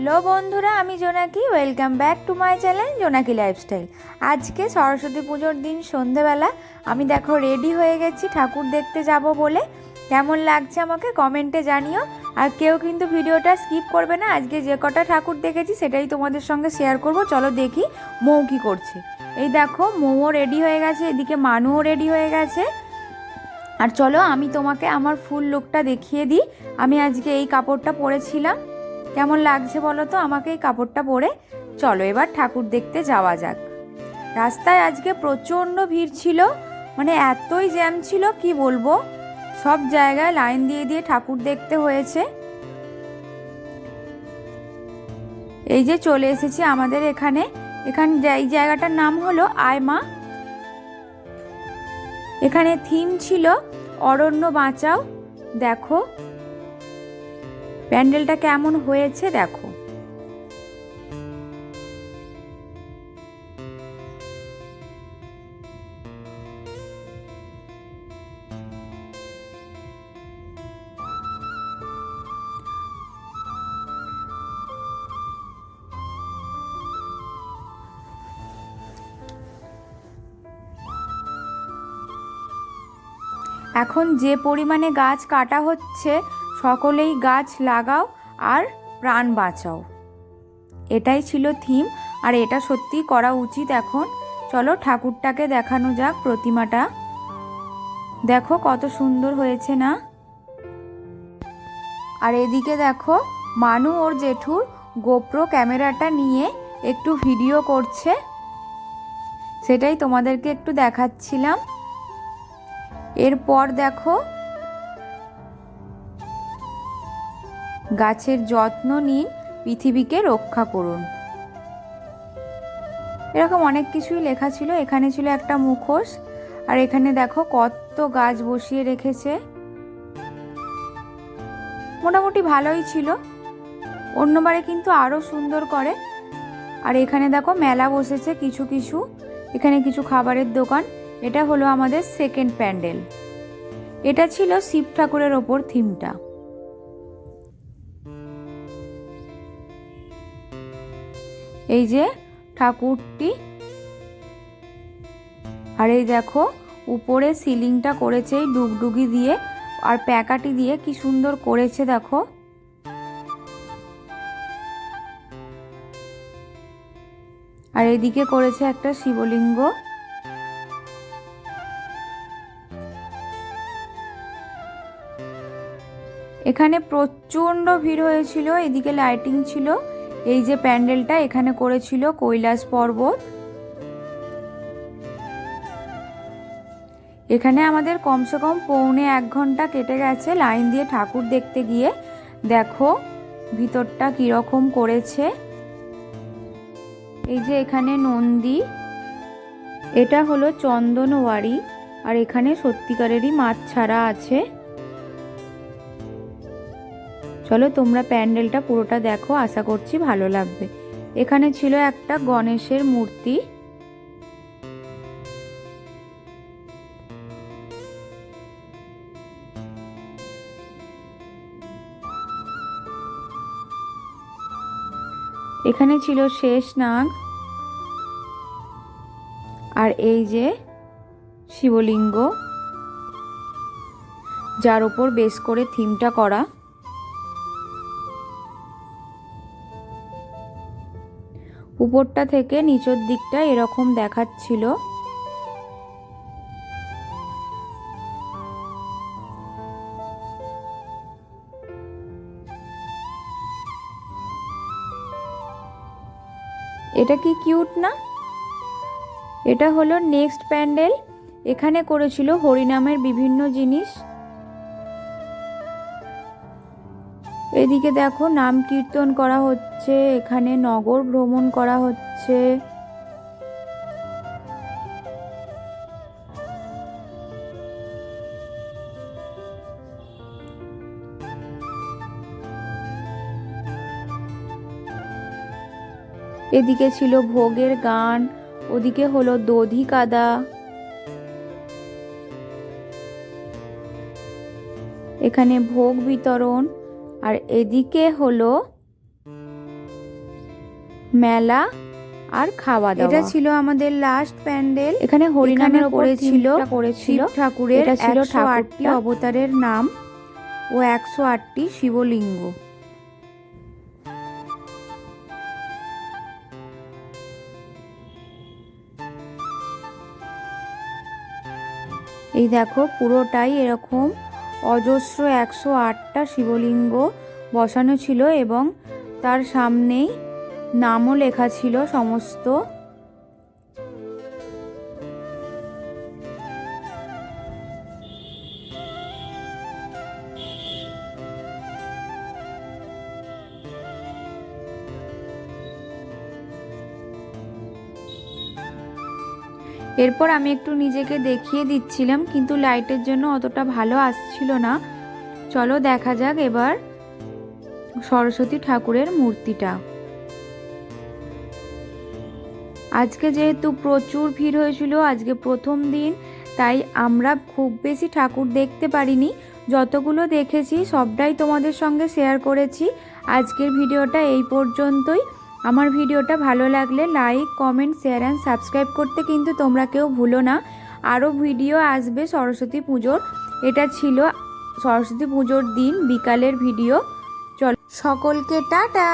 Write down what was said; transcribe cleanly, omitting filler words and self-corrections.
Hello বন্ধুরা, আমি জোনাকি। Welcome back to my channel জোনাকি লাইফস্টাইল। আজকে সরস্বতী পুজোর দিন সন্ধেবেলা আমি দেখো রেডি হয়ে গেছি ঠাকুর দেখতে যাব বলে। কেমন লাগছে আমাকে কমেন্টে জানিও। আর কেউ কিন্তু ভিডিওটা স্কিপ করবে না। আজকে যে কটা ঠাকুর দেখেছি সেটাই তোমাদের সঙ্গে শেয়ার করব। চলো দেখি মৌ কী করছে। এই দেখো মৌও রেডি হয়ে গেছে, এদিকে মানুও রেডি হয়ে গেছে। আর চলো আমি তোমাকে আমার ফুল লুকটা দেখিয়ে দিই। আমি আজকে এই কাপড়টা পরেছিলাম। কেমন লাগছে বলো তো আমাকে এই কাপড়টা পরে। চলো এবার ঠাকুর দেখতে যাওয়া যাক। রাস্তায় আজকে প্রচণ্ড ভিড় ছিল, মানে এতই জ্যাম ছিল কি বলবো। সব জায়গায় লাইন দিয়ে দিয়ে ঠাকুর দেখতে হয়েছে। এই যে চলে এসেছি আমাদের এখানে। এই জায়গাটার নাম হলো আয়মা। এখানে থিম ছিল অরণ্য বাঁচাও। দেখো প্যান্ডেলটা কেমন হয়েছে দেখো। এখন যে পরিমাণে গাছ কাটা হচ্ছে, সকলেই গাছ লাগাও আর প্রাণ বাঁচাও, এটাই ছিল থিম। আর এটা সত্যি করা উচিত এখন। চলো ঠাকুরটাকে দেখানো যাক। প্রতিমাটা দেখো কত সুন্দর হয়েছে না। আর এদিকে দেখো মানু ওর জেঠুর গোপ্রো ক্যামেরাটা নিয়ে একটু ভিডিও করছে, সেটাই তোমাদেরকে একটু দেখাচ্ছিলাম। এরপর দেখো গাছের যত্ন নিন, পৃথিবীকে রক্ষা করুন, এরকম অনেক কিছুই লেখা ছিল। এখানে ছিল একটা মুখোশ। আর এখানে দেখো কত গাছ বসিয়ে রেখেছে। মোটামুটি ভালোই ছিল, অন্যবারে কিন্তু আরও সুন্দর করে। আর এখানে দেখো মেলা বসেছে কিছু কিছু। এখানে কিছু খাবারের দোকান। এটা হলো আমাদের সেকেন্ড প্যান্ডেল। এটা ছিল শিব ঠাকুরের ওপর থিমটা। এই যে ঠাকুরটি। আর এই দেখো উপরে সিলিংটা করেছে এই ডুগডুগি দিয়ে আর প্যাকাটি দিয়ে, কি সুন্দর করেছে দেখো। আর এদিকে করেছে একটা শিবলিঙ্গ। এখানে প্রচণ্ড ভিড় হয়েছিল। এদিকে লাইটিং ছিল। এই যে প্যান্ডেলটা এখানে করেছিল কৈলাস পর্বত। এখানে আমাদের কমসে কম পৌনে 1 ঘন্টা কেটে গেছে লাইন দিয়ে ঠাকুর দেখতে গিয়ে। দেখো ভিতরটা কিরকম করেছে। এই যে এখানে নন্দী, এটা হলো চন্দনওয়ারি। আর এখানে সত্যিকারেরই মাছ ছাড়া আছে। চলো তোমরা প্যান্ডেলটা পুরোটা দেখো, আশা করছি ভালো লাগবে। এখানে ছিল একটা গণেশের মূর্তি। এখানে ছিল শেষনাগ। আর এই যে শিবলিঙ্গ, যার ওপর বেশ করে থিমটা করা। উপরটা থেকে নিচের দিকটা এরকম দেখাচ্ছিল। এটা কি কিউট না? এটা হলো নেক্সট প্যান্ডেল। এখানে করেছিল হরিনামের বিভিন্ন জিনিস। এদিকে দেখো নাম কীর্তন করা হচ্ছে, এখানে নগর ভ্রমণ করা হচ্ছে। এদিকে ছিল ভোগের গান, ওদিকে হলো দধি কাদা। এখানে ভোগ বিতরণ। আর এদিকে হলো মেলা আর খাওয়া দাওয়া। এটা ছিল আমাদের লাস্ট প্যান্ডেল। এখানে হরিনামের উপরে ছিল শিব ঠাকুরের 108টি অবতারের নাম ও 108টি শিবলিঙ্গ। এই দেখো পুরোটাই এরকম অজস্র 108টা শিবলিঙ্গ বসানো ছিল এবং তার সামনেই নামও লেখা ছিল সমস্ত। এরপর আমি একটু নিজেকে দেখিয়ে দিচ্ছিলাম, কিন্তু লাইটের জন্য অতটা ভালো আসছিল না। চলো দেখা যাক এবার সরস্বতী ঠাকুরের মূর্তিটা। আজকে যেহেতু প্রচুর ভিড় হয়েছিল, আজকে প্রথম দিন, তাই আমরা খুব বেশি ঠাকুর দেখতে পারিনি। যতগুলো দেখেছি সবটাই তোমাদের সঙ্গে শেয়ার করেছি। আজকের ভিডিওটা এই পর্যন্তই। আমার ভিডিওটা ভালো লাগলে like, comment, share and subscribe করতে কিন্তু তোমরা কেউ ভুলো না। আরও ভিডিও আসবে সরস্বতী পুজোর। এটা ছিল সরস্বতী পুজোর দিন বিকালের ভিডিও। চলো সকলকে টাটা।